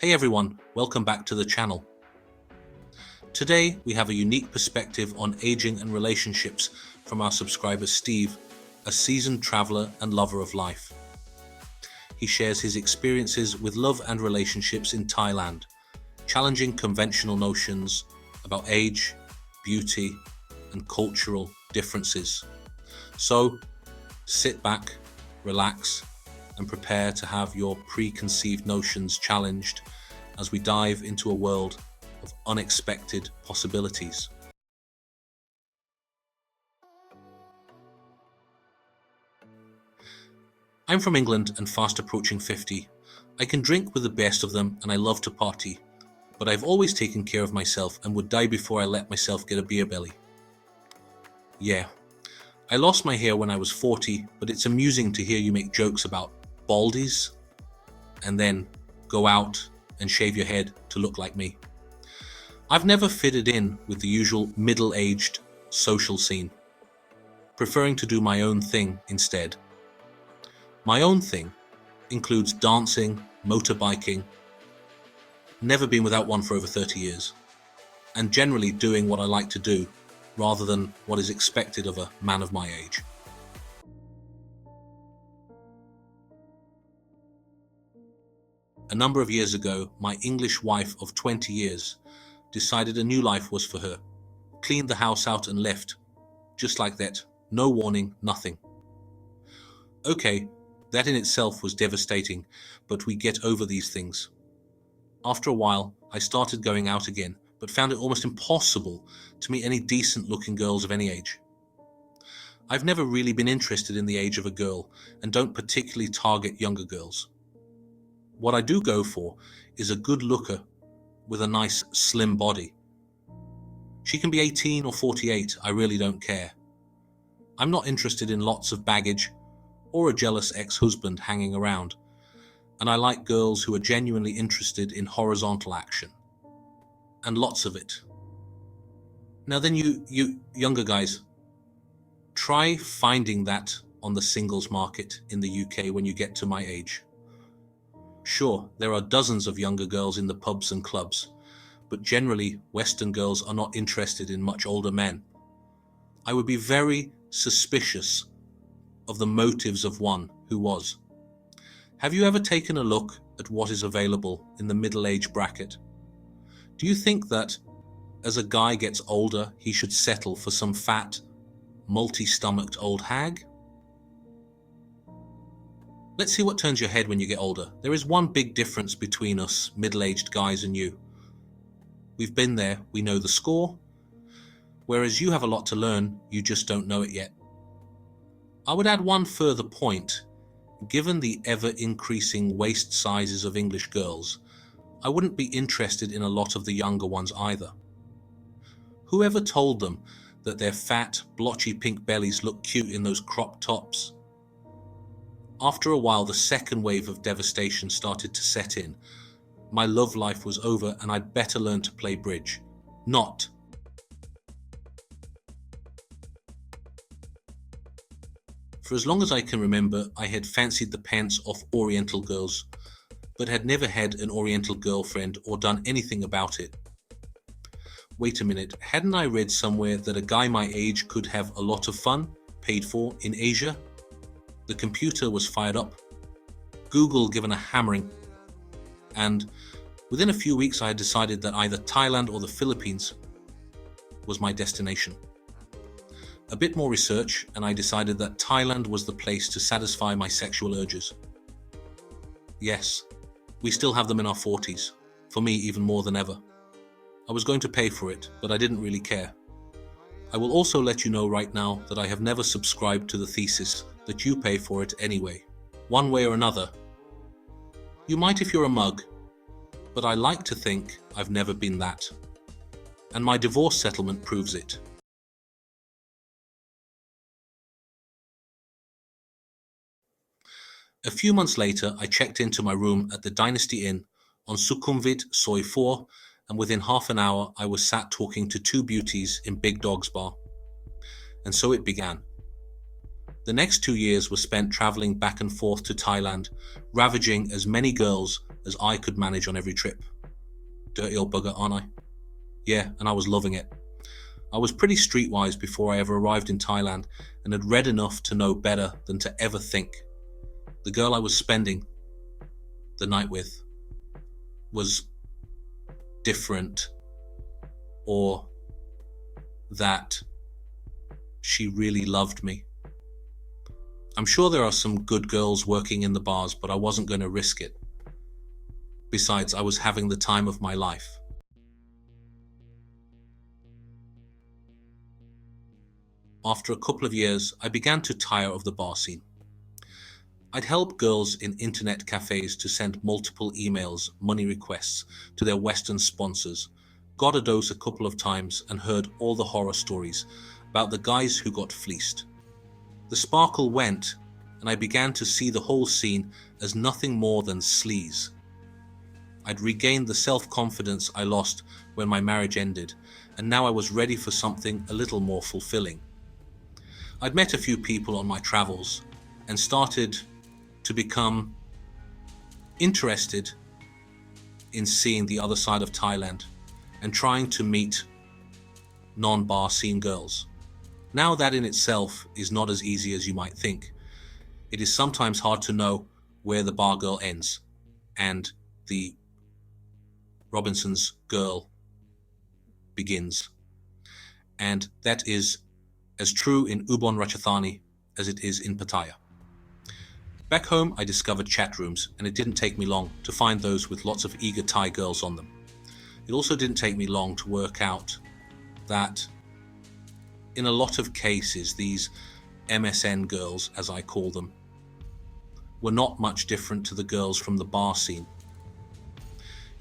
Hey everyone, welcome back to the channel. Today we have a unique perspective on aging and relationships from our subscriber Steve, a seasoned traveler and lover of life. He shares his experiences with love and relationships in Thailand, challenging conventional notions about age, beauty, and cultural differences. So sit back, relax, and prepare to have your preconceived notions challenged as we dive into a world of unexpected possibilities. I'm from England and fast approaching 50. I can drink with the best of them and I love to party, but I've always taken care of myself and would die before I let myself get a beer belly. Yeah, I lost my hair when I was 40, but it's amusing to hear you make jokes about baldies and then go out and shave your head to look like me. I've never fitted in with the usual middle-aged social scene, preferring to do my own thing instead. My own thing includes dancing, motorbiking, never been without one for over 30 years, and generally doing what I like to do rather than what is expected of a man of my age. A number of years ago, my English wife of 20 years decided a new life was for her, cleaned the house out and left, just like that, no warning, nothing. Okay, that in itself was devastating, but we get over these things. After a while, I started going out again, but found it almost impossible to meet any decent-looking girls of any age. I've never really been interested in the age of a girl and don't particularly target younger girls. What I do go for is a good looker with a nice slim body. She can be 18 or 48, I really don't care. I'm not interested in lots of baggage or a jealous ex-husband hanging around, and I like girls who are genuinely interested in horizontal action. And lots of it. Now then you younger guys, try finding that on the singles market in the UK when you get to my age. Sure, there are dozens of younger girls in the pubs and clubs, but generally Western girls are not interested in much older men. I would be very suspicious of the motives of one who was. Have you ever taken a look at what is available in the middle-age bracket? Do you think that as a guy gets older, he should settle for some fat, multi-stomached old hag? Let's see what turns your head when you get older. There is one big difference between us middle-aged guys and you. We've been there, we know the score, whereas you have a lot to learn, you just don't know it yet. I would add one further point. Given the ever-increasing waist sizes of English girls, I wouldn't be interested in a lot of the younger ones either. Whoever told them that their fat, blotchy pink bellies look cute in those crop tops? After a while, the second wave of devastation started to set in. My love life was over and I'd better learn to play bridge. Not. For as long as I can remember, I had fancied the pants off Oriental girls, but had never had an Oriental girlfriend or done anything about it. Wait a minute, hadn't I read somewhere that a guy my age could have a lot of fun, paid for, in Asia? The computer was fired up, Google given a hammering, and within a few weeks I had decided that either Thailand or the Philippines was my destination. A bit more research and I decided that Thailand was the place to satisfy my sexual urges. Yes, we still have them in our 40s, for me even more than ever. I was going to pay for it, but I didn't really care. I will also let you know right now that I have never subscribed to the thesis that you pay for it anyway, one way or another. You might if you're a mug, but I like to think I've never been that. And my divorce settlement proves it. A few months later, I checked into my room at the Dynasty Inn on Sukhumvit Soi 4, and within half an hour I was sat talking to two beauties in Big Dog's bar. And so it began. The next 2 years were spent traveling back and forth to Thailand, ravaging as many girls as I could manage on every trip. Dirty old bugger, aren't I? Yeah, and I was loving it. I was pretty streetwise before I ever arrived in Thailand and had read enough to know better than to ever think the girl I was spending the night with was different, or that she really loved me. I'm sure there are some good girls working in the bars, but I wasn't going to risk it. Besides, I was having the time of my life. After a couple of years, I began to tire of the bar scene. I'd help girls in internet cafes to send multiple emails, money requests to their Western sponsors, got a dose a couple of times and heard all the horror stories about the guys who got fleeced. The sparkle went, and I began to see the whole scene as nothing more than sleaze. I'd regained the self-confidence I lost when my marriage ended, and now I was ready for something a little more fulfilling. I'd met a few people on my travels and started to become interested in seeing the other side of Thailand and trying to meet non-bar scene girls. Now that in itself is not as easy as you might think. It is sometimes hard to know where the bar girl ends and the Robinson's girl begins. And that is as true in Ubon Ratchathani as it is in Pattaya. Back home, I discovered chat rooms, and it didn't take me long to find those with lots of eager Thai girls on them. It also didn't take me long to work out that in a lot of cases, these MSN girls, as I call them, were not much different to the girls from the bar scene.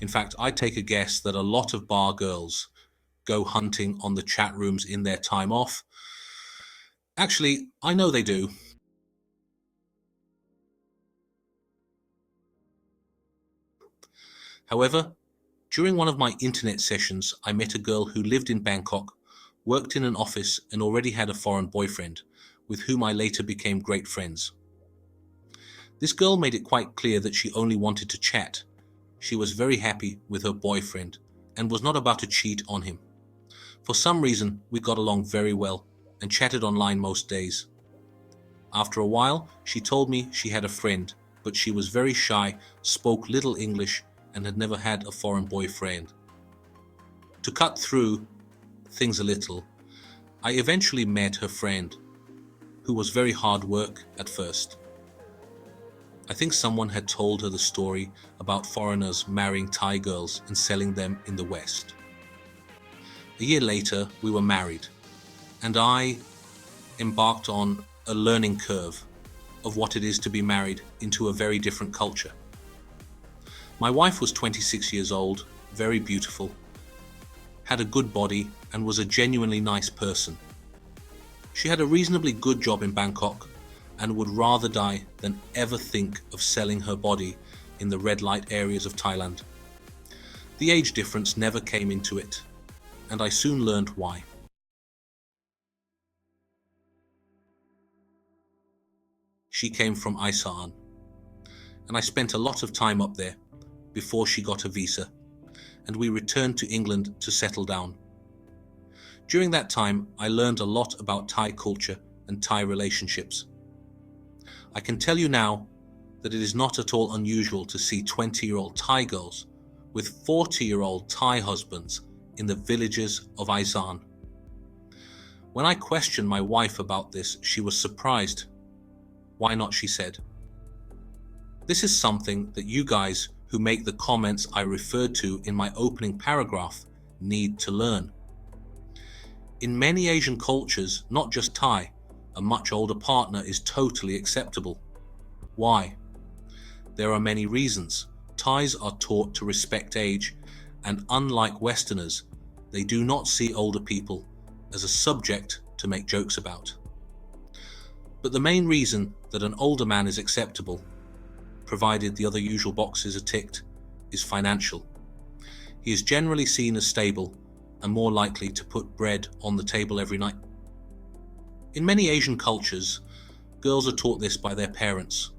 In fact, I take a guess that a lot of bar girls go hunting on the chat rooms in their time off. Actually, I know they do. However, during one of my internet sessions, I met a girl who lived in Bangkok, worked in an office, and already had a foreign boyfriend, with whom I later became great friends. This girl made it quite clear that she only wanted to chat. She was very happy with her boyfriend and was not about to cheat on him. For some reason, we got along very well and chatted online most days. After a while, she told me she had a friend, but she was very shy, spoke little English, and had never had a foreign boyfriend. To cut through things a little, I eventually met her friend, who was very hard work at first. I think someone had told her the story about foreigners marrying Thai girls and selling them in the West. A year later, we were married, and I embarked on a learning curve of what it is to be married into a very different culture. My wife was 26 years old, very beautiful, had a good body, and was a genuinely nice person. She had a reasonably good job in Bangkok and would rather die than ever think of selling her body in the red light areas of Thailand. The age difference never came into it, and I soon learned why. She came from Isan, and I spent a lot of time up there before she got a visa, and we returned to England to settle down. During that time, I learned a lot about Thai culture and Thai relationships. I can tell you now that it is not at all unusual to see 20-year-old Thai girls with 40-year-old Thai husbands in the villages of Isan. When I questioned my wife about this, she was surprised. Why not, she said. This is something that you guys who make the comments I referred to in my opening paragraph need to learn. In many Asian cultures, not just Thai, a much older partner is totally acceptable. Why? There are many reasons. Thais are taught to respect age, and unlike Westerners, they do not see older people as a subject to make jokes about. But the main reason that an older man is acceptable, provided the other usual boxes are ticked, is financial. He is generally seen as stable and more likely to put bread on the table every night. In many Asian cultures, Girls are taught this by their parents.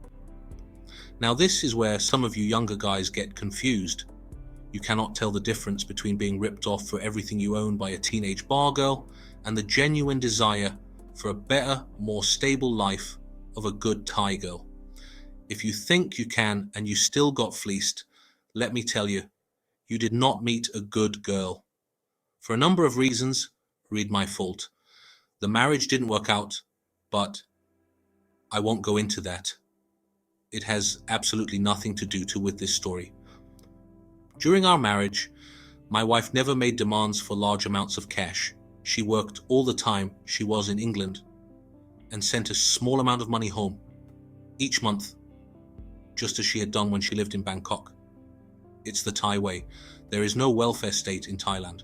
Now this is where some of you younger guys get confused. You cannot tell the difference between being ripped off for everything you own by a teenage bar girl and the genuine desire for a better, more stable life of a good Thai girl. If you think you can and you still got fleeced, let me tell you, you did not meet a good girl. For a number of reasons, read my fault. The marriage didn't work out, but I won't go into that. It has absolutely nothing to do with this story. During our marriage, my wife never made demands for large amounts of cash. She worked all the time she was in England and sent a small amount of money home each month, just as she had done when she lived in Bangkok. It's the Thai way. There is no welfare state in Thailand.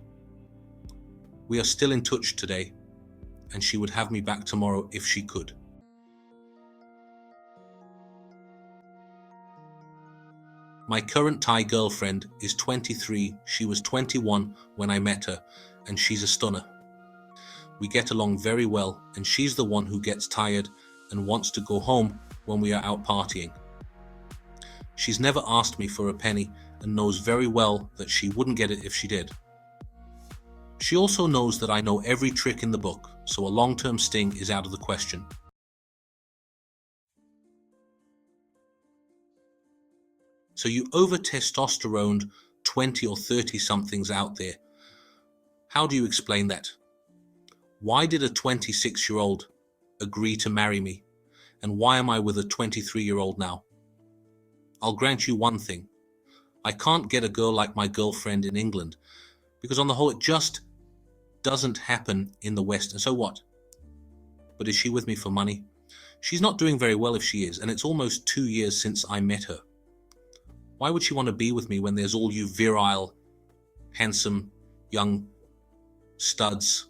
We are still in touch today, and she would have me back tomorrow if she could. My current Thai girlfriend is 23. She was 21 when I met her, and she's a stunner. We get along very well, and she's the one who gets tired and wants to go home when we are out partying. She's never asked me for a penny and knows very well that she wouldn't get it if she did. She also knows that I know every trick in the book, so a long-term sting is out of the question. So you over-testosteroned 20 or 30-somethings out there. How do you explain that? Why did a 26-year-old agree to marry me? And why am I with a 23-year-old now? I'll grant you one thing. I can't get a girl like my girlfriend in England, because on the whole it just doesn't happen in the West, and so what? But is she with me for money? She's not doing very well if she is, and it's almost 2 years since I met her. Why would she want to be with me when there's all you virile, handsome, young studs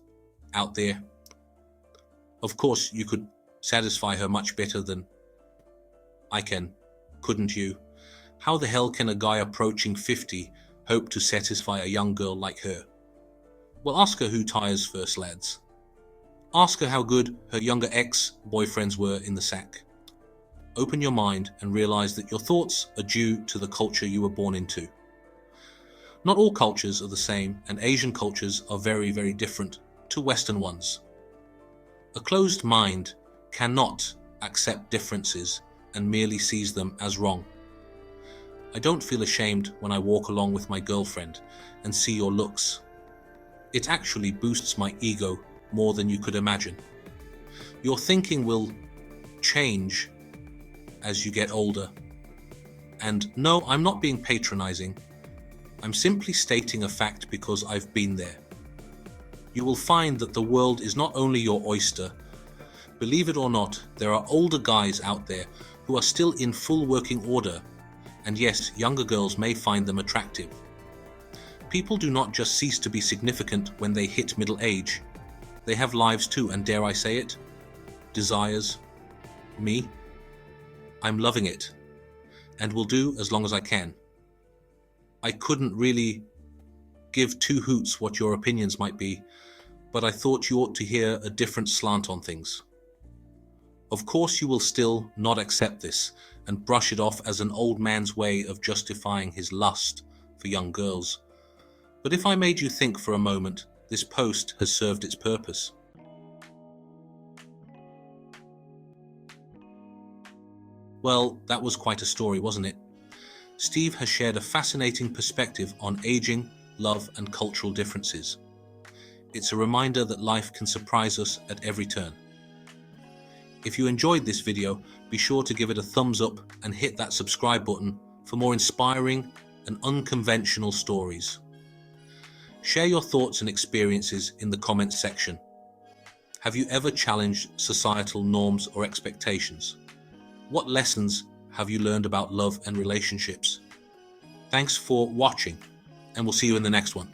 out there? Of course, you could satisfy her much better than I can, couldn't you? How the hell can a guy approaching 50 hope to satisfy a young girl like her? Well, ask her who tires first, lads. Ask her how good her younger ex-boyfriends were in the sack. Open your mind and realize that your thoughts are due to the culture you were born into. Not all cultures are the same, and Asian cultures are very, very different to Western ones. A closed mind cannot accept differences and merely sees them as wrong. I don't feel ashamed when I walk along with my girlfriend and see your looks. It actually boosts my ego more than you could imagine. Your thinking will change as you get older. And no, I'm not being patronizing. I'm simply stating a fact because I've been there. You will find that the world is not only your oyster. Believe it or not, there are older guys out there who are still in full working order. And yes, younger girls may find them attractive. People do not just cease to be significant when they hit middle age. They have lives too, and dare I say it, desires. Me? I'm loving it, and will do as long as I can. I couldn't really give two hoots what your opinions might be, but I thought you ought to hear a different slant on things. Of course you will still not accept this and brush it off as an old man's way of justifying his lust for young girls. But if I made you think for a moment, this post has served its purpose. Well, that was quite a story, wasn't it? Steve has shared a fascinating perspective on aging, love, and cultural differences. It's a reminder that life can surprise us at every turn. If you enjoyed this video, be sure to give it a thumbs up and hit that subscribe button for more inspiring and unconventional stories. Share your thoughts and experiences in the comments section. Have you ever challenged societal norms or expectations? What lessons have you learned about love and relationships? Thanks for watching, and we'll see you in the next one.